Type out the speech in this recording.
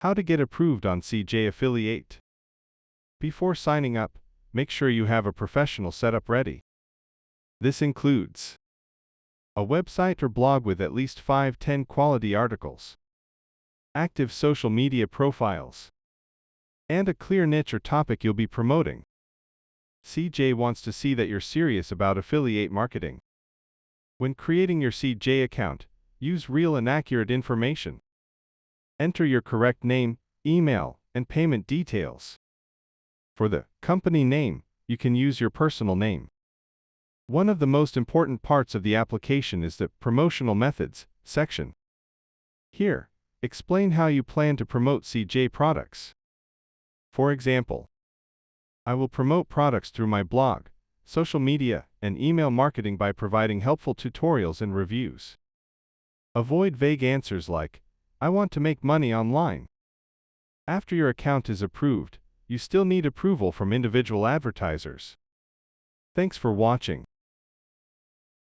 How to get approved on CJ Affiliate. Before signing up, make sure you have a professional setup ready. This includes a website or blog with at least 5-10 quality articles, active social media profiles, and a clear niche or topic you'll be promoting. CJ wants to see that you're serious about affiliate marketing. When creating your CJ account, use real and accurate information. Enter your correct name, email, and payment details. For the company name, you can use your personal name. One of the most important parts of the application is the Promotional Methods section. Here, explain how you plan to promote CJ products. For example, I will promote products through my blog, social media, and email marketing by providing helpful tutorials and reviews. Avoid vague answers like, I want to make money online. After your account is approved, you still need approval from individual advertisers. Thanks for watching.